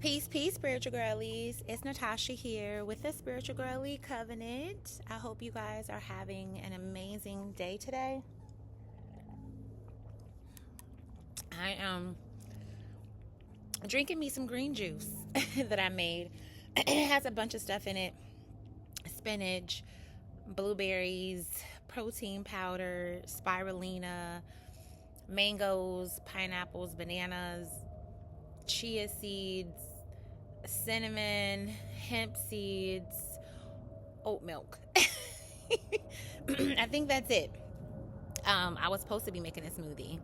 Peace, peace, spiritual girlies. It's Natasha here with the Spiritual Girly Covenant. I hope you guys are having an amazing day today. I am drinking me some green juice that I made. It has a bunch of stuff in it: spinach, blueberries, protein powder, spirulina, mangoes, pineapples, bananas, chia seeds, cinnamon, hemp seeds, oat milk. I think that's it. I was supposed to be making a smoothie.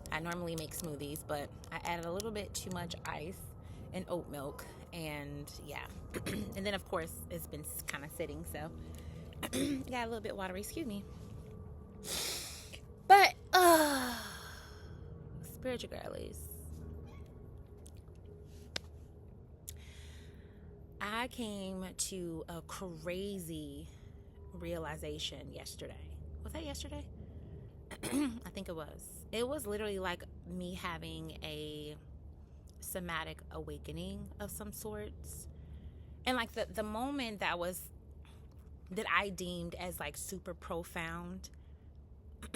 I normally make smoothies, but I added a little bit too much ice and oat milk, and yeah. And then of course it's been kind of sitting, so got a little bit watery, excuse me. But spiritual girlies, I came to a crazy realization yesterday. Was that yesterday? I think it was. It was literally like me having a somatic awakening of some sorts. And like the moment that I deemed as like super profound.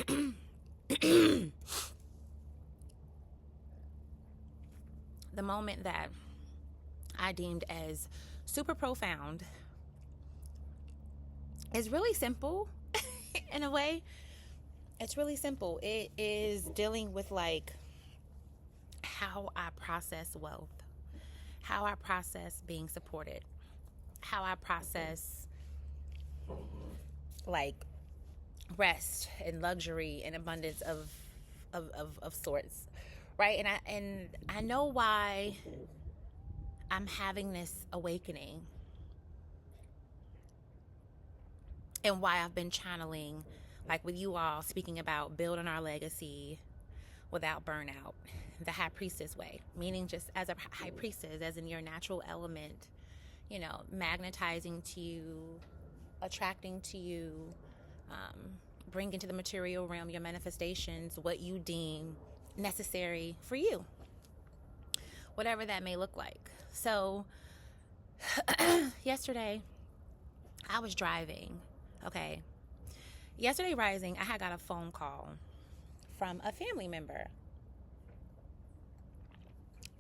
The moment that I deemed as super profound is really simple in a way. It's really simple. It is dealing with like how I process wealth, how I process being supported, how I process like rest and luxury and abundance of sorts, right? And I know why I'm having this awakening and why I've been channeling, like with you all, speaking about building our legacy without burnout, the high priestess way, meaning just as a high priestess, as in your natural element, you know, magnetizing to you, attracting to you, bring into the material realm your manifestations, what you deem necessary for you, whatever that may look like. So yesterday I was driving, okay? Yesterday rising, I had got a phone call from a family member.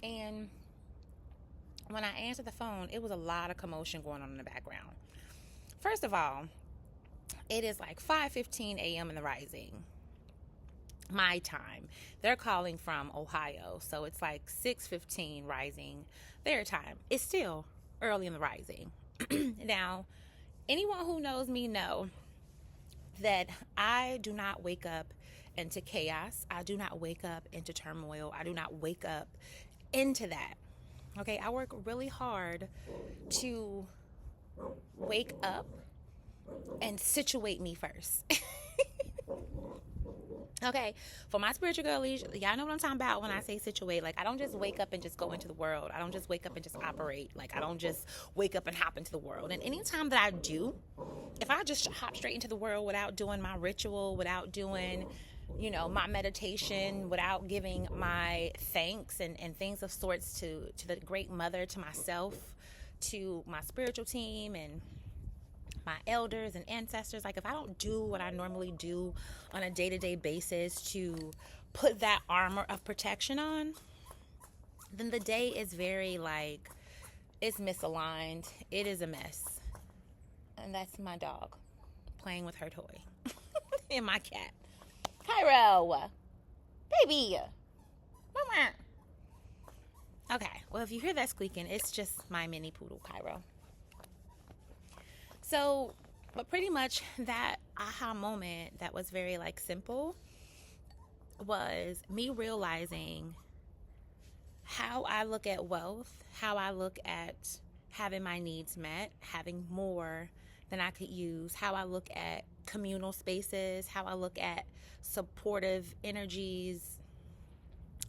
And when I answered the phone, it was a lot of commotion going on in the background. First of all, it is like 5:15 a.m. in the rising, my time. They're calling from Ohio, so it's like 6:15 rising their time. It's still early in the rising. Now, anyone who knows me know that I do not wake up into chaos. I do not wake up into turmoil. I do not wake up into that. Okay, I work really hard to wake up and situate me first. Okay, for my spiritual girlies, y'all know what I'm talking about when I say situate. Like, I don't just wake up and just go into the world. I don't just wake up and just operate. Like, I don't just wake up and hop into the world. And anytime that I do, if I just hop straight into the world without doing my ritual, without doing, you know, my meditation, without giving my thanks and things of sorts to the great mother, to myself, to my spiritual team, and my elders and ancestors, like if I don't do what I normally do on a day-to-day basis to put that armor of protection on, then the day is very like, it's misaligned. It is a mess. And that's my dog playing with her toy and my cat. Cairo, baby. Okay, well, if you hear that squeaking, it's just my mini poodle, Cairo. So, but pretty much that aha moment that was very like simple was me realizing how I look at wealth, how I look at having my needs met, having more than I could use, how I look at communal spaces, how I look at supportive energies,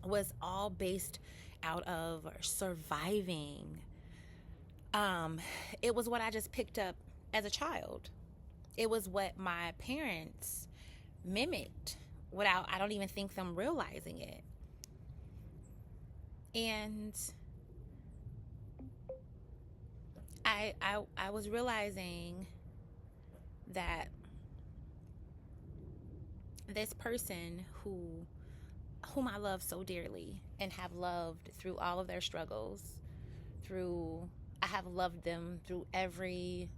was all based out of surviving. It was what I just picked up as a child. It was what my parents mimicked without, I don't even think them realizing it. And I was realizing that this person whom I love so dearly and have loved through all of their struggles, I have loved them through every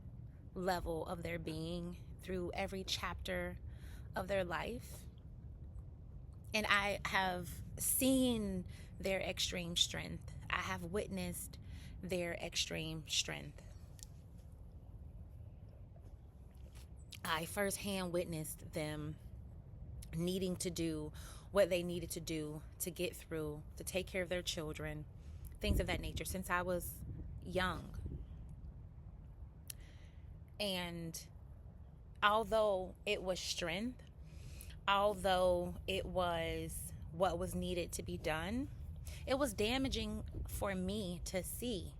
level of their being, through every chapter of their life. And I have seen their extreme strength. I have witnessed their extreme strength. I firsthand witnessed them needing to do what they needed to do to get through, to take care of their children, things of that nature, since I was young. And although it was strength, although it was what was needed to be done, it was damaging for me to see,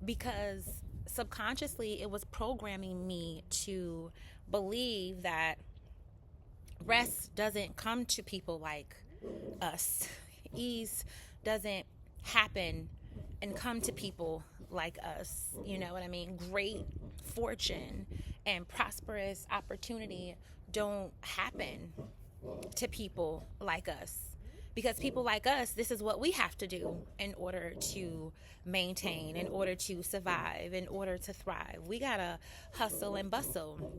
because subconsciously it was programming me to believe that rest doesn't come to people like us. Ease doesn't happen and come to people like us. You know what I mean? Great fortune and prosperous opportunity don't happen to people like us. Because people like us, this is what we have to do in order to maintain, in order to survive, in order to thrive. We gotta hustle and bustle.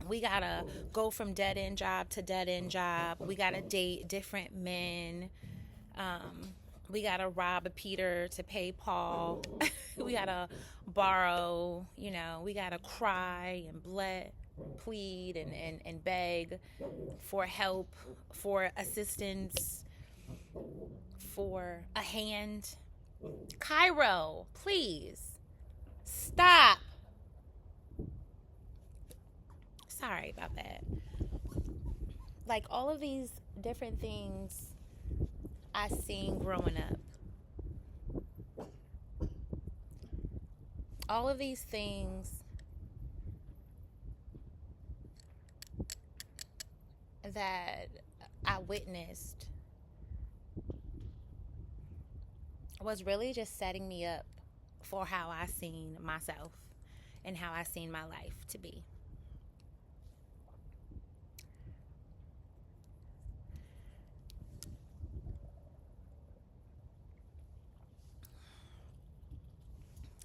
We gotta go from dead-end job to dead-end job. We gotta date different men. We gotta rob a Peter to pay Paul. We gotta borrow, we gotta cry and plead and beg for help, for assistance, for a hand. Cairo, please stop. Sorry about that. Like, all of these different things I seen growing up. All of these things that I witnessed was really just setting me up for how I seen myself and how I seen my life to be.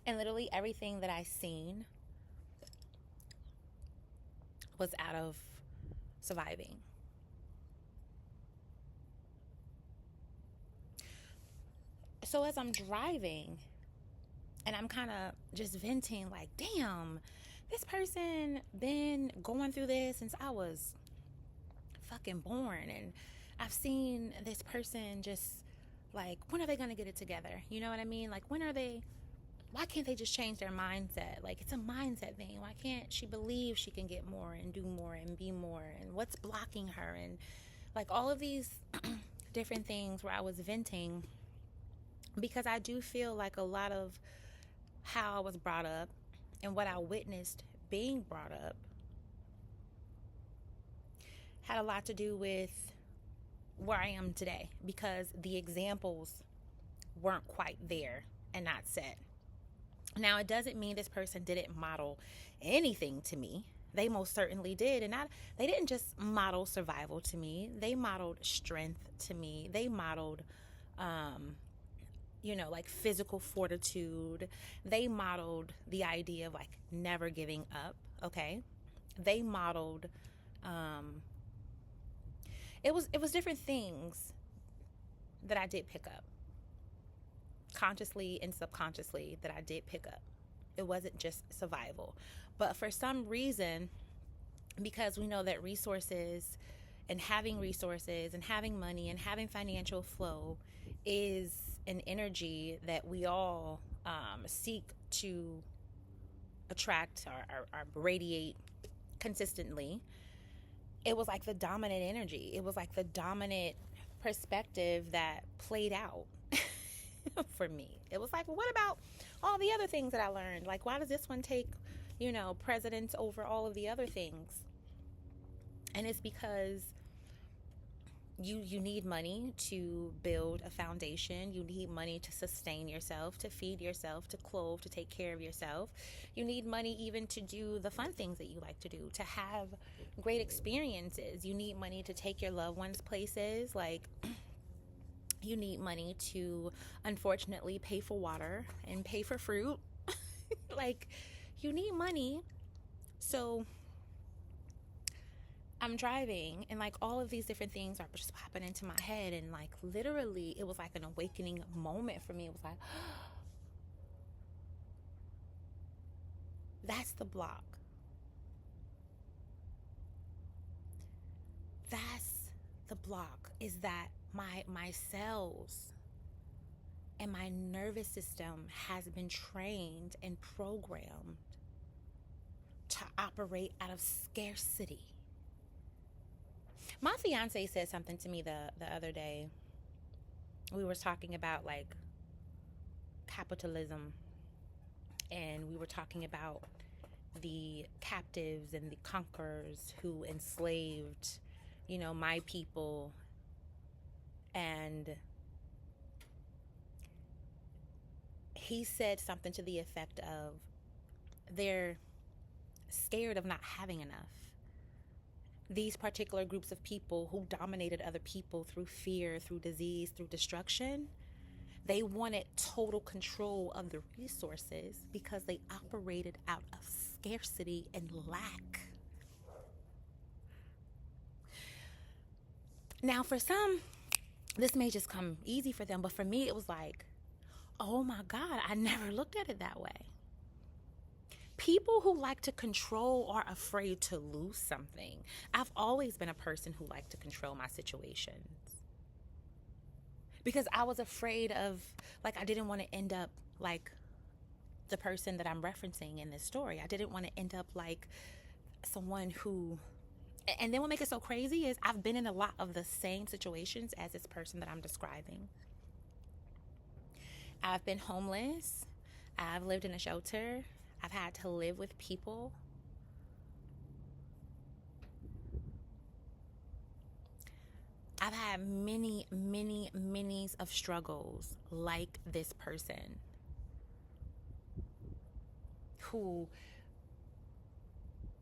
And literally everything that I seen was out of surviving. So as I'm driving and I'm kind of just venting, like, damn, this person been going through this since I was fucking born. And I've seen this person just, like, when are they going to get it together? You know what I mean? Like, why can't they just change their mindset? Like, it's a mindset thing. Why can't she believe she can get more and do more and be more? And what's blocking her? And, like, all of these different things where I was venting, because I do feel like a lot of how I was brought up and what I witnessed being brought up had a lot to do with where I am today, because the examples weren't quite there and not set. Now, it doesn't mean this person didn't model anything to me. They most certainly did. And they didn't just model survival to me. They modeled strength to me. They modeled, like, physical fortitude. They modeled the idea of, like, never giving up. Okay. They modeled, it was different things that I did pick up, consciously and subconsciously, that I did pick up. It wasn't just survival. But for some reason, because we know that resources and having money and having financial flow is an energy that we all seek to attract or radiate consistently, it was like the dominant energy. It was like the dominant perspective that played out for me. It was like, well, what about all the other things that I learned? Like, why does this one take, precedence over all of the other things? And it's because You need money to build a foundation. You need money to sustain yourself, to feed yourself, to clothe, to take care of yourself. You need money even to do the fun things that you like to do, to have great experiences. You need money to take your loved ones places. Like, you need money to, unfortunately, pay for water and pay for fruit. Like, you need money. So I'm driving, and like all of these different things are just popping into my head, and like literally it was like an awakening moment for me. It was like, that's the block. That's the block, is that my cells and my nervous system has been trained and programmed to operate out of scarcity. My fiance said something to me the other day. We were talking about like capitalism, and we were talking about the captives and the conquerors who enslaved, my people. And he said something to the effect of, they're scared of not having enough. These particular groups of people who dominated other people through fear, through disease, through destruction, they wanted total control of the resources because they operated out of scarcity and lack. Now, for some, this may just come easy for them, but for me, it was like, oh my God, I never looked at it that way. People who like to control are afraid to lose something. I've always been a person who liked to control my situations because I was afraid of, like, I didn't want to end up like the person that I'm referencing in this story. I didn't want to end up like someone who, and then what makes it so crazy is I've been in a lot of the same situations as this person that I'm describing. I've been homeless. I've lived in a shelter. I've had to live with people. I've had many of struggles like this person who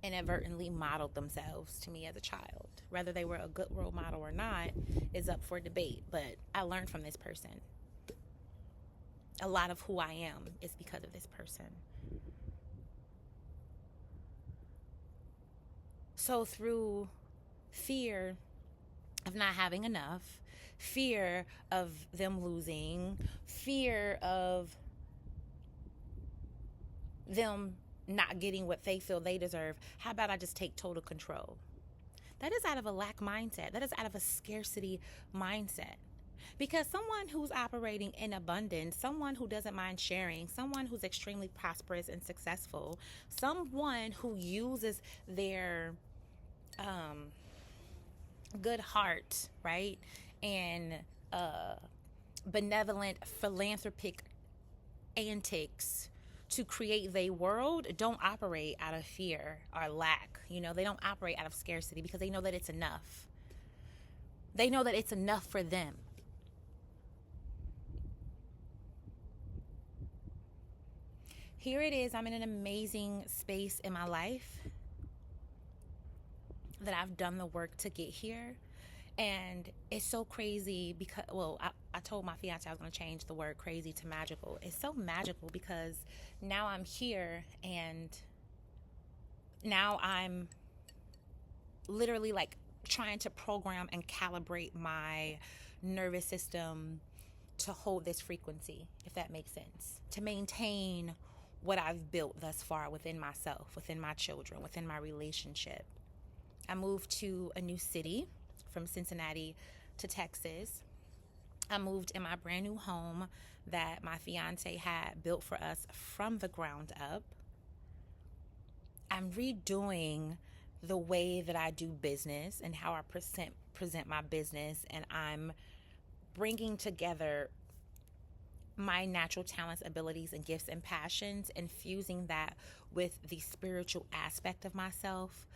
inadvertently modeled themselves to me as a child. Whether they were a good role model or not is up for debate, but I learned from this person. A lot of who I am is because of this person. So through fear of not having enough, fear of them losing, fear of them not getting what they feel they deserve, how about I just take total control? That is out of a lack mindset. That is out of a scarcity mindset. Because someone who's operating in abundance, someone who doesn't mind sharing, someone who's extremely prosperous and successful, someone who uses their good heart, right, and benevolent philanthropic antics to create their world, don't operate out of fear or lack. They don't operate out of scarcity because they know that it's enough. They know that it's enough for them. Here it is. I'm in an amazing space in my life that I've done the work to get here. And it's so crazy because, I told my fiance I was going to change the word crazy to magical. It's so magical because now I'm here, and now I'm literally like trying to program and calibrate my nervous system to hold this frequency, if that makes sense, to maintain what I've built thus far within myself, within my children, within my relationship. I moved to a new city from Cincinnati to Texas. I moved in my brand new home that my fiance had built for us from the ground up. I'm redoing the way that I do business and how I present my business, and I'm bringing together my natural talents, abilities, and gifts and passions, and fusing that with the spiritual aspect of myself,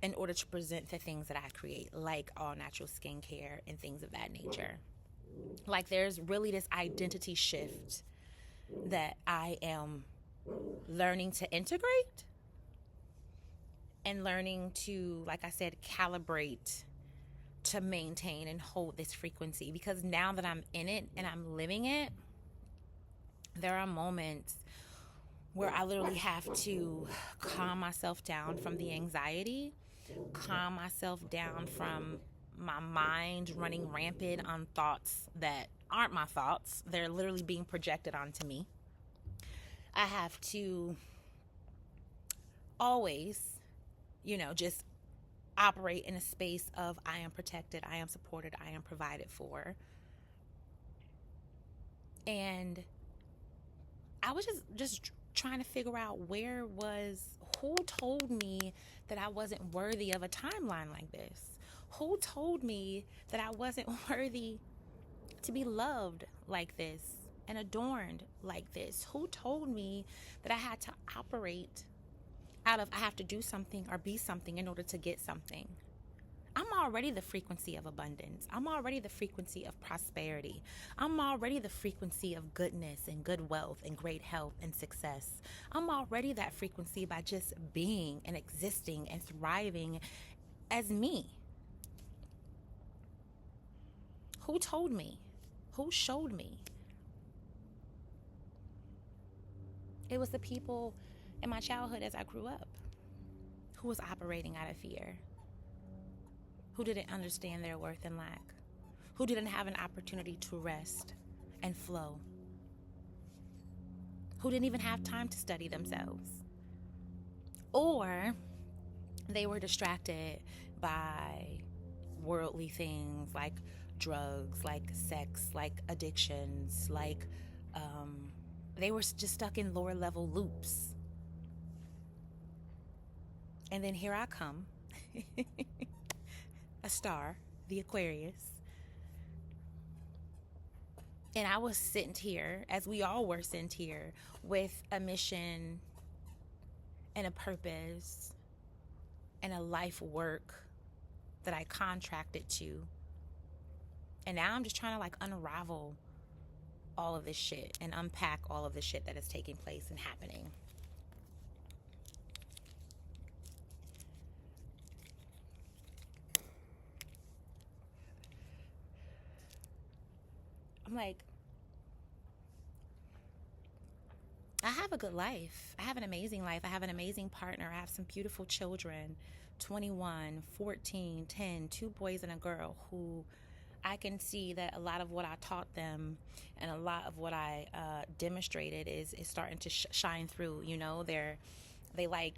in order to present the things that I create, like all natural skincare and things of that nature. Like, there's really this identity shift that I am learning to integrate and learning to, like I said, calibrate to maintain and hold this frequency. Because now that I'm in it and I'm living it, there are moments where I literally have to calm myself down from the anxiety, calm myself down from my mind running rampant on thoughts that aren't my thoughts. They're literally being projected onto me. I have to always, just operate in a space of I am protected, I am supported, I am provided for. And I was just trying to figure out who told me that I wasn't worthy of a timeline like this? Who told me that I wasn't worthy to be loved like this and adorned like this? Who told me that I had to operate out of I have to do something or be something in order to get something? I'm already the frequency of abundance. I'm already the frequency of prosperity. I'm already the frequency of goodness and good wealth and great health and success. I'm already that frequency by just being and existing and thriving as me. Who told me? Who showed me? It was the people in my childhood as I grew up who was operating out of fear, who didn't understand their worth and lack, who didn't have an opportunity to rest and flow, who didn't even have time to study themselves. Or they were distracted by worldly things like drugs, like sex, like addictions, like they were just stuck in lower level loops. And then here I come, a star, the Aquarius. And I was sent here, as we all were sent here, with a mission and a purpose and a life work that I contracted to. And now I'm just trying to unravel all of this shit and unpack all of the shit that is taking place and happening. I'm like, I have a good life. I have an amazing life. I have an amazing partner. I have some beautiful children, 21, 14, 10, 2 boys and a girl, who I can see that a lot of what I taught them and a lot of what I demonstrated is starting to shine through. They like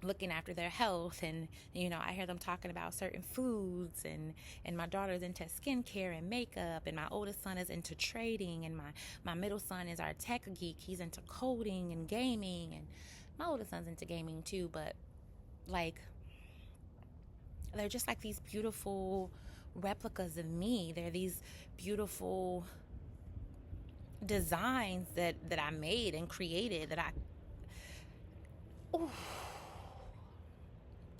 looking after their health, and I hear them talking about certain foods, and my daughter's into skincare and makeup, and my oldest son is into trading, and my middle son is our tech geek. He's into coding and gaming, and my oldest son's into gaming too, but they're just like these beautiful replicas of me. They're these beautiful designs that I made and created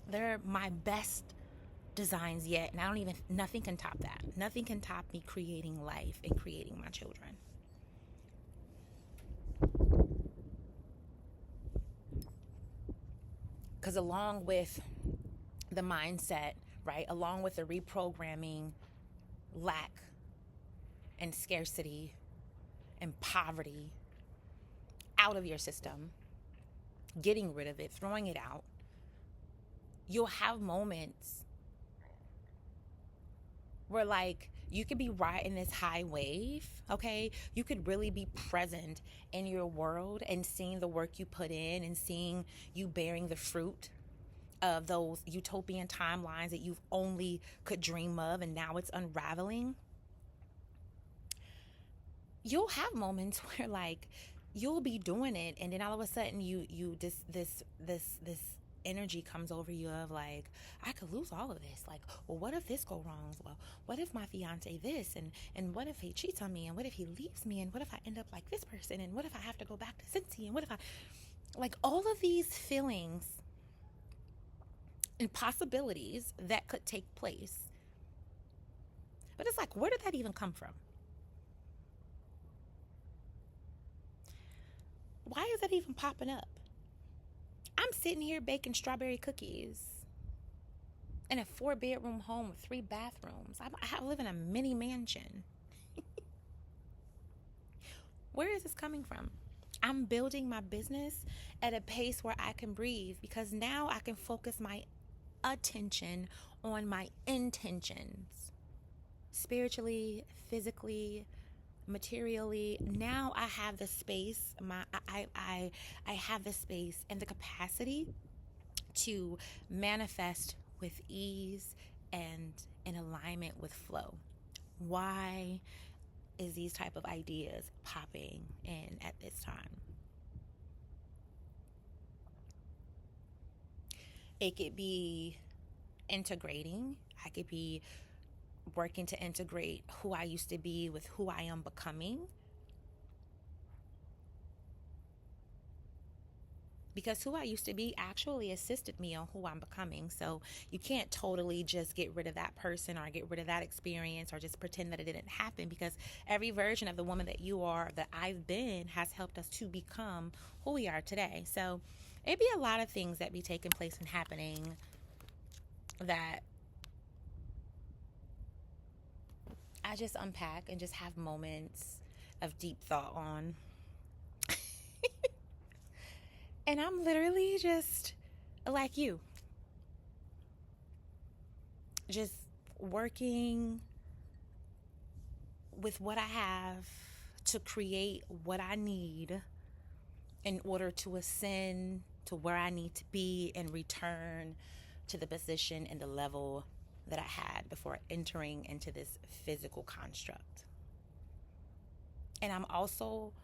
they're my best designs yet, and nothing can top that. Nothing can top me creating life and creating my children. Because along with the mindset, right, along with the reprogramming lack and scarcity and poverty out of your system, getting rid of it, throwing it out, you'll have moments where you could be riding this high wave, okay? You could really be present in your world and seeing the work you put in and seeing you bearing the fruit of those utopian timelines that you've only could dream of, and now it's unraveling. You'll have moments where you'll be doing it, and then all of a sudden this energy comes over you of I could lose all of this. Well, what if this go wrong? Well, what if my fiance this, and what if he cheats on me, and what if he leaves me, and what if I end up like this person, and what if I have to go back to Cincy, and what if I all of these feelings and possibilities that could take place. But it's like, where did that even come from? Why is that even popping up? I'm sitting here baking strawberry cookies in a 4-bedroom home with 3 bathrooms. I live in a mini mansion. Where is this coming from? I'm building my business at a pace where I can breathe, because now I can focus my attention on my intentions, spiritually, physically, materially. Now I have the space, I have the space and the capacity to manifest with ease and in alignment with flow. Why is these type of ideas popping in at this time? It could be integrating. I could be working to integrate who I used to be with who I am becoming. Because who I used to be actually assisted me on who I'm becoming. So you can't totally just get rid of that person or get rid of that experience or just pretend that it didn't happen, because every version of the woman that you are, that I've been, has helped us to become who we are today. So it'd be a lot of things that be taking place and happening that I just unpack and just have moments of deep thought on. And I'm literally just like you, just working with what I have to create what I need in order to ascend to where I need to be and return to the position and the level that I had before entering into this physical construct. And I'm also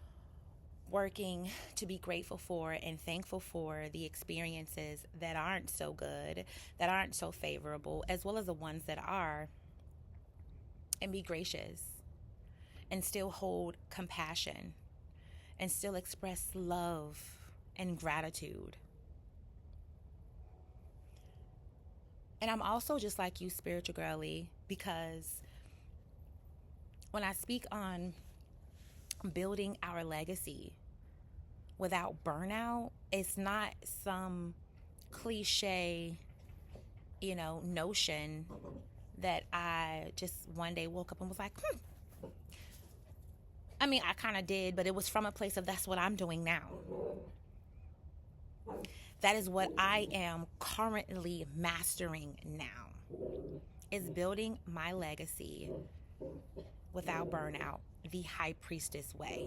working to be grateful for and thankful for the experiences that aren't so good, that aren't so favorable, as well as the ones that are, and be gracious and still hold compassion and still express love and gratitude. And I'm also just like you, spiritual girly, because when I speak on building our legacy without burnout, it's not some cliche, notion that I just one day woke up and was like, I mean, I kind of did, but it was from a place of that's what I'm doing now. That is what I am currently mastering now, is building my legacy without burnout, the high priestess way.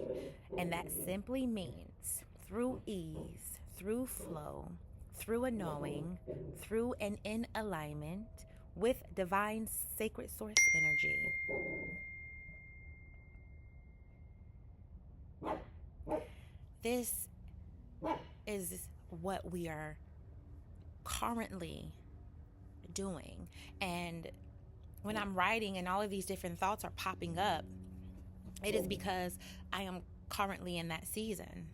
And that simply means through ease, through flow, through a knowing, through and in alignment with divine sacred source energy. This is what we are currently doing. And when I'm writing and all of these different thoughts are popping up, it is because I am currently in that season.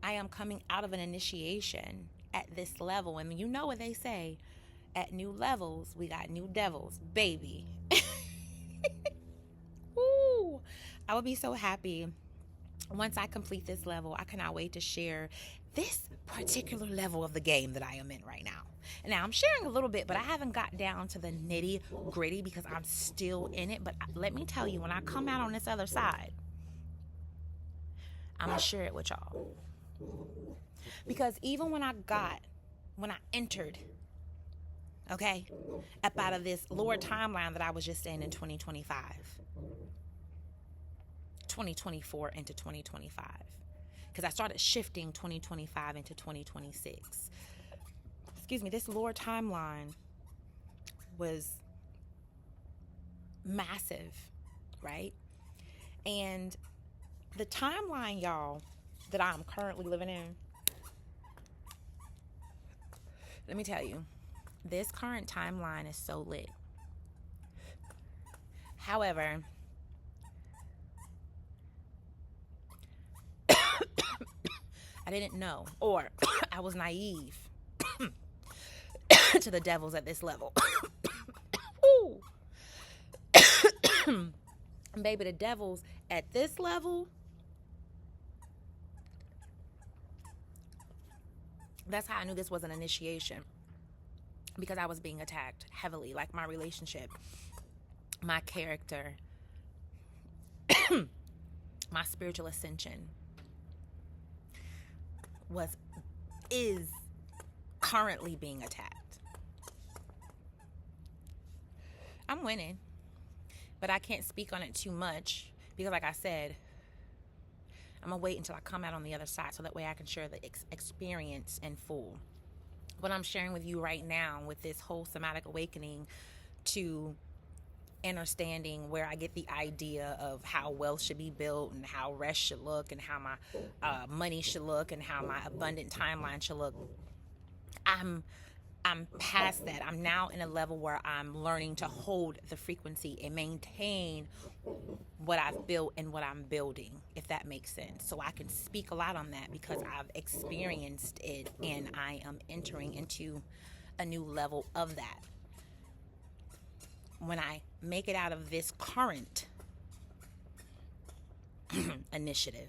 I am coming out of an initiation at this level. And you know what they say, at new levels, we got new devils, baby. Ooh, I would be so happy once I complete this level. I cannot wait to share this particular level of the game that I am in right now. And now I'm sharing a little bit, but I haven't got down to the nitty gritty because I'm still in it. But let me tell you, when I come out on this other side, I'm going to share it with y'all. Because even when I entered, okay, up out of this lower timeline that I was just in 2024 into 2025, because I started shifting 2025 into 2026. Excuse me, this lower timeline was massive, right? And the timeline, y'all, that I'm currently living in, let me tell you, this current timeline is so lit. However, I didn't know, or I was naive to the devils at this level. Ooh. Baby, the devils at this level, that's how I knew this was an initiation, because I was being attacked heavily, like my relationship, my character, my spiritual ascension is currently being attacked. I'm winning, but I can't speak on it too much because, like I said, I'm gonna wait until I come out on the other side so that way I can share the experience in full. What I'm sharing with you right now with this whole somatic awakening to understanding where I get the idea of how wealth should be built and how rest should look and how my money should look and how my abundant timeline should look. I'm past that. I'm now in a level where I'm learning to hold the frequency and maintain what I've built and what I'm building, if that makes sense. So I can speak a lot on that because I've experienced it and I am entering into a new level of that. When I make it out of this current initiative,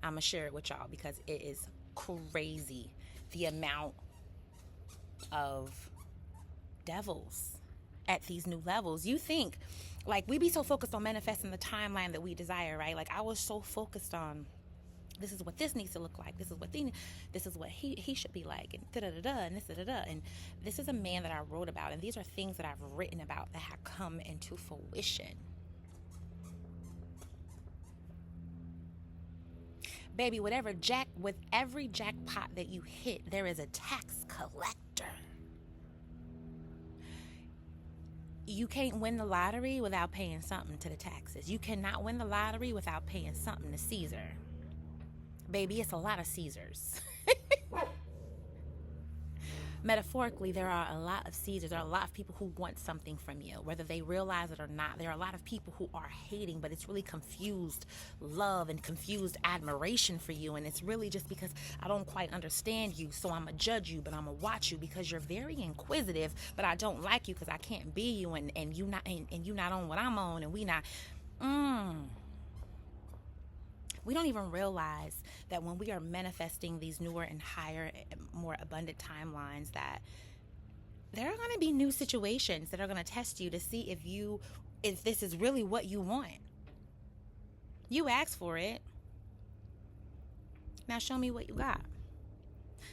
I'm going to share it with y'all because it is crazy the amount of devils at these new levels. You think, like, we be so focused on manifesting the timeline that we desire, right? Like, I was so focused on this is what this needs to look like, this is what he should be like, and da-da-da-da, and this da-da-da. And this is a man that I wrote about, and these are things that I've written about that have come into fruition. Baby, with every jackpot that you hit, there is a tax collector. You can't win the lottery without paying something to the taxes. You cannot win the lottery without paying something to Caesar. Baby, it's a lot of Caesars. Metaphorically, there are a lot of Caesars. There are a lot of people who want something from you, whether they realize it or not. There are a lot of people who are hating, but it's really confused love and confused admiration for you. And it's really just because I don't quite understand you, so I'm going to judge you, but I'm going to watch you because you're very inquisitive, but I don't like you because I can't be you, and you not on what I'm on, and we not. We don't even realize that when we are manifesting these newer and higher, more abundant timelines, that there are going to be new situations that are going to test you to see if this is really what you want. You asked for it. Now show me what you got.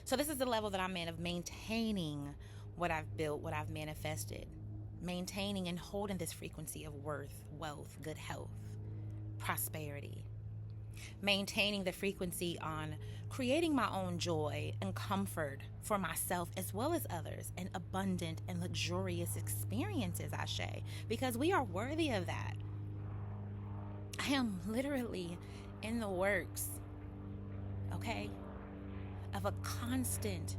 So this is the level that I'm in, of maintaining what I've built, what I've manifested. Maintaining and holding this frequency of worth, wealth, good health, prosperity. Maintaining the frequency on creating my own joy and comfort for myself as well as others, and abundant and luxurious experiences, Ashe, because we are worthy of that. I am literally in the works, okay, of a constant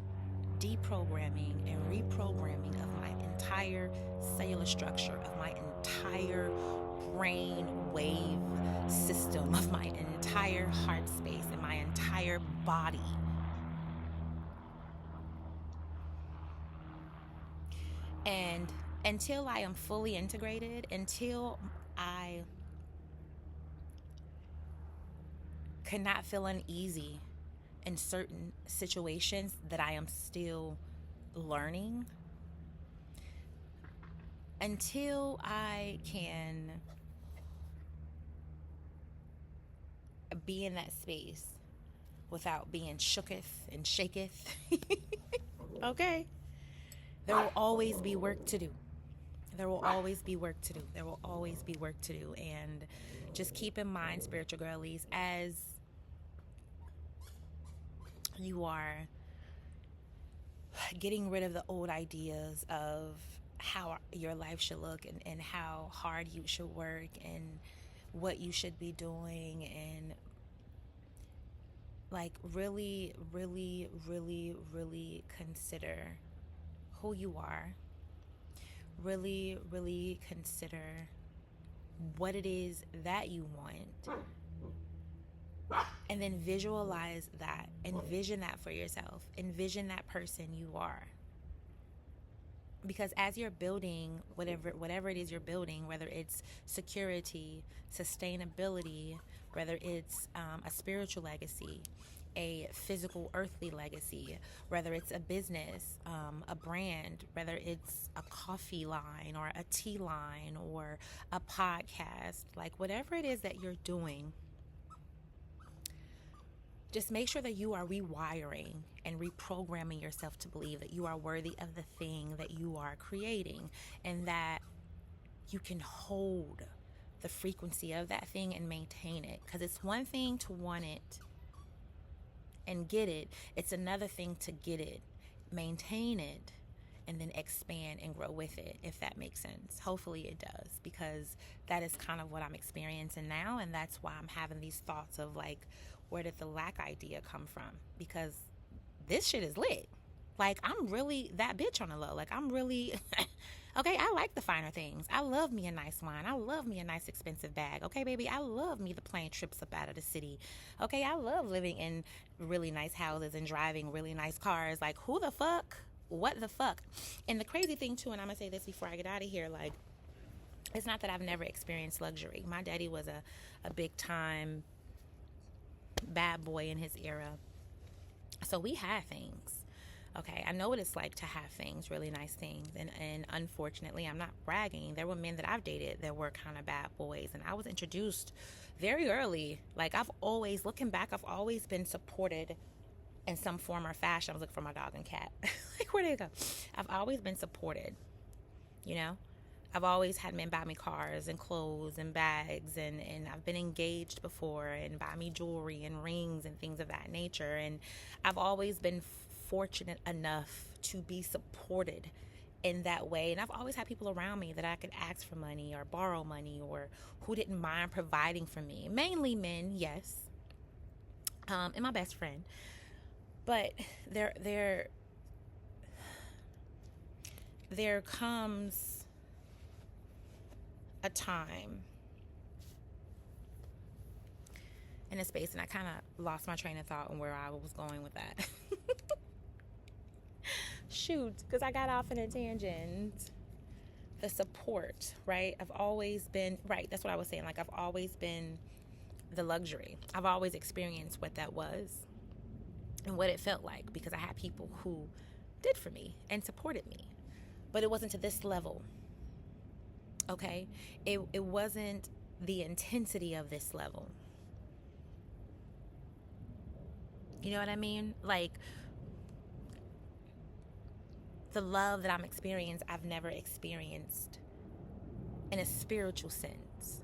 deprogramming and reprogramming of my entire cellular structure, of my entire brain wave system, of my entire heart space, and my entire body. And until I am fully integrated, until I cannot feel uneasy in certain situations that I am still learning, until I can be in that space without being shooketh and shaketh, okay, there will always be work to do. There will always be work to do. There will always be work to do. And just keep in mind, spiritual girlies, as you are getting rid of the old ideas of how your life should look, and how hard you should work, and what you should be doing, and like really, really, really, really consider who you are. Really, really consider what it is that you want, And then visualize that. Envision that for yourself. Envision that person you are. Because as you're building whatever it is you're building, whether it's security, sustainability, whether it's a spiritual legacy, a physical earthly legacy, whether it's a business, a brand, whether it's a coffee line or a tea line or a podcast, like whatever it is that you're doing, just make sure that you are rewiring and reprogramming yourself to believe that you are worthy of the thing that you are creating, and that you can hold the frequency of that thing and maintain it. Because it's one thing to want it and get it. It's another thing to get it, maintain it, and then expand and grow with it, if that makes sense. Hopefully it does, because that is kind of what I'm experiencing now, and that's why I'm having these thoughts of like, where did the lack idea come from? Because this shit is lit. Like, I'm really that bitch on the low. Like, I'm really, okay, I like the finer things. I love me a nice wine. I love me a nice expensive bag. Okay, baby, I love me the plane trips up out of the city. Okay, I love living in really nice houses and driving really nice cars. Like, who the fuck? What the fuck? And the crazy thing, too, and I'm going to say this before I get out of here, like, it's not that I've never experienced luxury. My daddy was a big time bad boy in his era. So we had things. Okay, I know what it's like to have things, really nice things. And unfortunately, I'm not bragging. There were men that I've dated that were kind of bad boys. And I was introduced very early. Like, looking back, I've always been supported in some form or fashion. I was looking for my dog and cat. Like, where'd they go? I've always been supported, you know? I've always had men buy me cars and clothes and bags, and I've been engaged before and buy me jewelry and rings and things of that nature. And I've always been fortunate enough to be supported in that way. And I've always had people around me that I could ask for money or borrow money, or who didn't mind providing for me. Mainly men, yes, and my best friend. But there comes a time in a space, and I kind of lost my train of thought on where I was going with that. Shoot, because I got off in a tangent. The support, right? I've always been, right, that's what I was saying. Like, I've always been the luxury. I've always experienced what that was and what it felt like, because I had people who did for me and supported me. But it wasn't to this level. Okay, it wasn't the intensity of this level. You know what I mean? Like, the love that I'm experiencing, I've never experienced in a spiritual sense.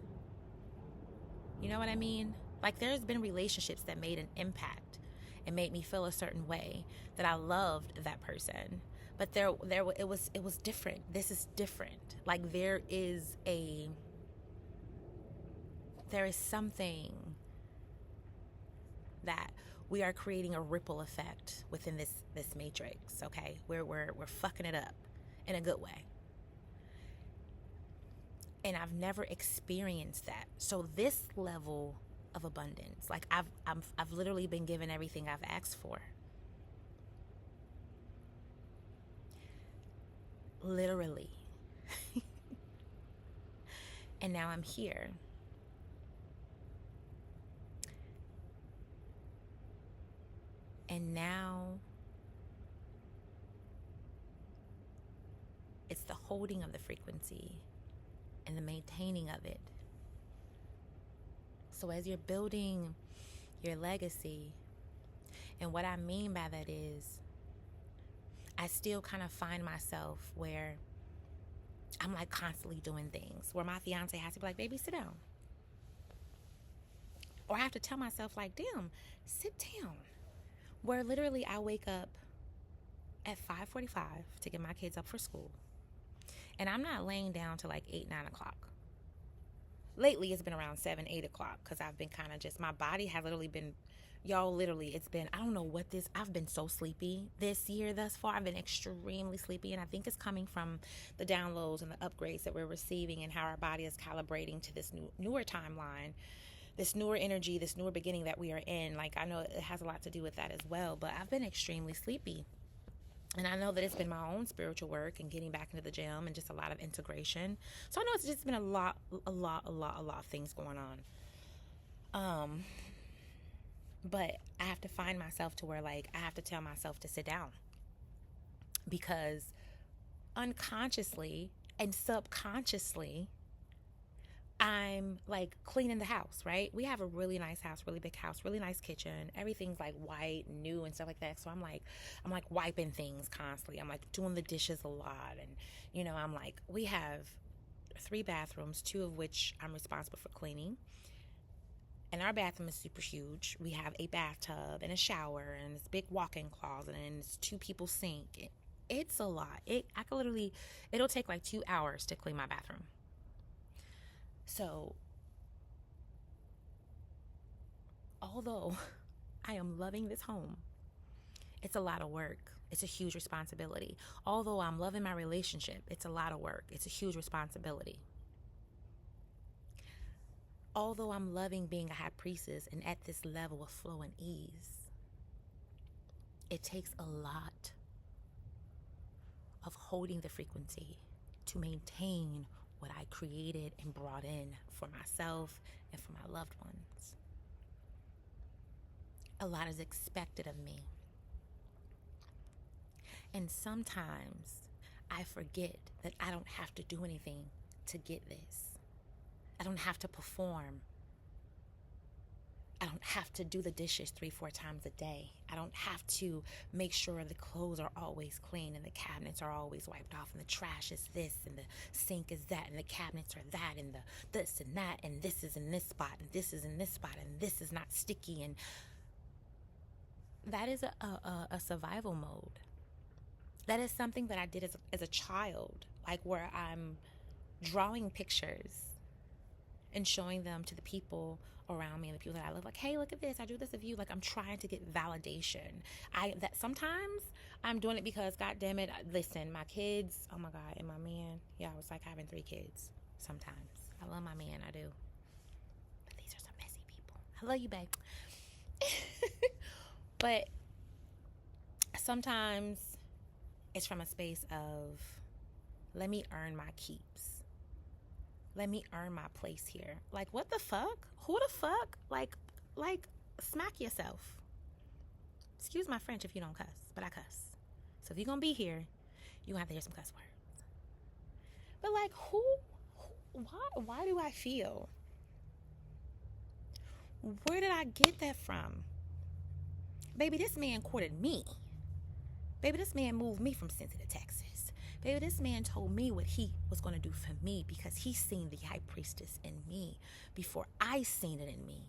You know what I mean? Like, there's been relationships that made an impact and made me feel a certain way, that I loved that person. But it was different. This is different. Like, there is something that we are creating a ripple effect within this matrix. Okay, we're fucking it up in a good way. And I've never experienced that. So this level of abundance, like, I've literally been given everything I've asked for. Literally. And now I'm here. And now it's the holding of the frequency and the maintaining of it. So as you're building your legacy, and what I mean by that is, I still kind of find myself where I'm like constantly doing things where my fiance has to be like, baby, sit down. Or I have to tell myself, like, damn, sit down. Where literally I wake up at 5:45 to get my kids up for school. And I'm not laying down till like 8, 9 o'clock. Lately, it's been around 7, 8 o'clock, because I've been kind of just, my body has literally been, it's been, I don't know what I've been so sleepy this year thus far. I've been extremely sleepy, and I think it's coming from the downloads and the upgrades that we're receiving and how our body is calibrating to this newer timeline this newer energy, this newer beginning that we are in. Like, I know it has a lot to do with that as well, but I've been extremely sleepy. And I know that it's been my own spiritual work and getting back into the gym and just a lot of integration. So I know it's just been a lot of things going on. But I have to find myself to where, like, I have to tell myself to sit down, because unconsciously and subconsciously, I'm like cleaning the house, right? We have a really nice house, really big house, really nice kitchen. Everything's like white, new and stuff like that. So I'm like wiping things constantly. I'm like doing the dishes a lot. And, I'm like, we have 3 bathrooms, 2 of which I'm responsible for cleaning. And our bathroom is super huge. We have a bathtub and a shower and this big walk-in closet and it's 2 people's sink. It's a lot. It'll take like 2 hours to clean my bathroom. So, although I am loving this home, it's a lot of work. It's a huge responsibility. Although I'm loving my relationship, it's a lot of work. It's a huge responsibility. Although I'm loving being a high priestess and at this level of flow and ease, it takes a lot of holding the frequency to maintain what I created and brought in for myself and for my loved ones. A lot is expected of me. And sometimes I forget that I don't have to do anything to get this. I don't have to perform. I don't have to do the dishes 3-4 times a day. I don't have to make sure the clothes are always clean and the cabinets are always wiped off and the trash is this and the sink is that and the cabinets are that and the this and that and this is in this spot and this is in this spot and this is not sticky. And that is a survival mode. That is something that I did as a child, like where I'm drawing pictures and showing them to the people around me and the people that I love, like, hey, look at this, I do this of you. Like, I'm trying to get validation. That sometimes I'm doing it because, God damn it, listen, my kids, oh my God, and my man, yeah, I was like having 3 kids sometimes. I love my man, I do. But these are some messy people. I love you, babe. But sometimes it's from a space of, let me earn my keeps. Let me earn my place here. Like, what the fuck? Who the fuck? Like, smack yourself. Excuse my French if you don't cuss, but I cuss. So if you're going to be here, you're going to have to hear some cuss words. But like, why do I feel? Where did I get that from? Baby, this man courted me. Baby, this man moved me from Cincy to Texas. Baby, this man told me what he was going to do for me because he seen the high priestess in me before I seen it in me.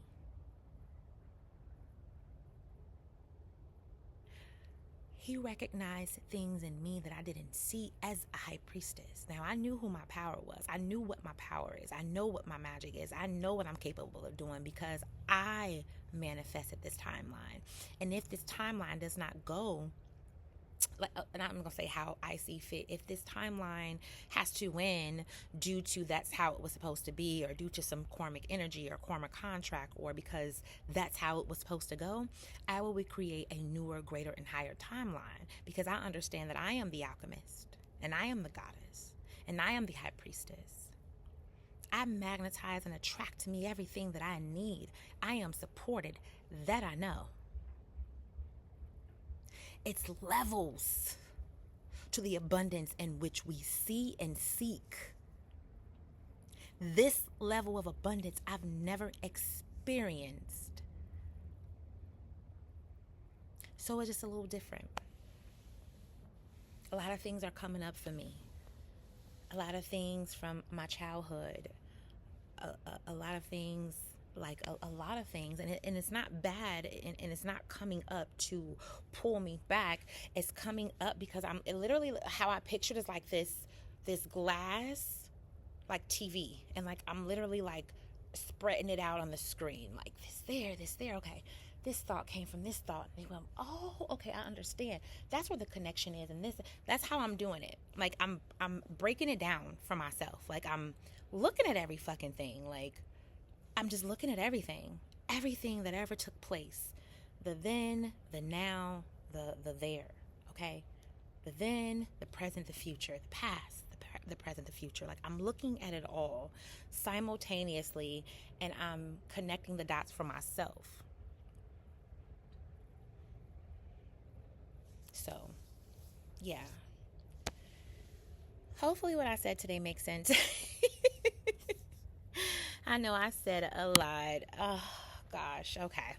He recognized things in me that I didn't see as a high priestess. Now, I knew who my power was. I knew what my power is. I know what my magic is. I know what I'm capable of doing because I manifested this timeline. And if this timeline does not go, and I'm going to say how I see fit. If this timeline has to end due to that's how it was supposed to be, or due to some karmic energy or karmic contract, or because that's how it was supposed to go, I will recreate a newer, greater, and higher timeline, because I understand that I am the alchemist, and I am the goddess, and I am the high priestess. I magnetize and attract to me everything that I need. I am supported. That I know. It's levels to the abundance in which we see and seek. This level of abundance I've never experienced. So it's just a little different. A lot of things are coming up for me. A lot of things from my childhood. A lot of things. Like a lot of things, and it's not bad, and it's not coming up to pull me back. It's coming up because literally how I pictured is like this glass, like TV, and like I'm literally like spreading it out on the screen, like this there, okay. This thought came from this thought, and they went, oh, okay, I understand. That's where the connection is, and that's how I'm doing it. Like I'm breaking it down for myself. Like I'm looking at every fucking thing, like. I'm just looking at everything that ever took place. The then, the now, the there, okay? The then, the present, the future, the past, the present, the future. Like, I'm looking at it all simultaneously, and I'm connecting the dots for myself. So, yeah. Hopefully what I said today makes sense. I know I said a lot. Oh, gosh. Okay.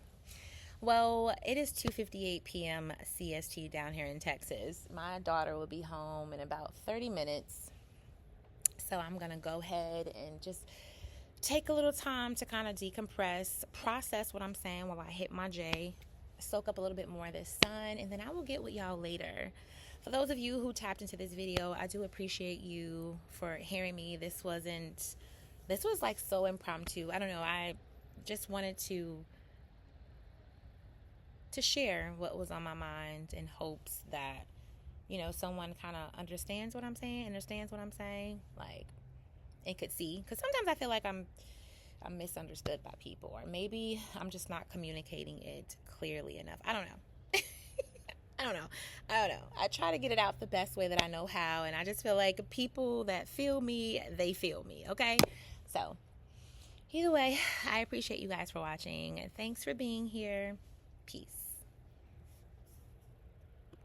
Well, it is 2:58 p.m. CST down here in Texas. My daughter will be home in about 30 minutes. So I'm going to go ahead and just take a little time to kind of decompress, process what I'm saying while I hit my J, soak up a little bit more of this sun, and then I will get with y'all later. For those of you who tapped into this video, I do appreciate you for hearing me. This was like so impromptu. I don't know. I just wanted to share what was on my mind in hopes that, you know, someone kind of understands what I'm saying, like, and could see. Because sometimes I feel like I'm misunderstood by people, or maybe I'm just not communicating it clearly enough. I don't know. I don't know. I try to get it out the best way that I know how, and I just feel like people that feel me, they feel me, okay? So, either way, I appreciate you guys for watching, and thanks for being here. Peace.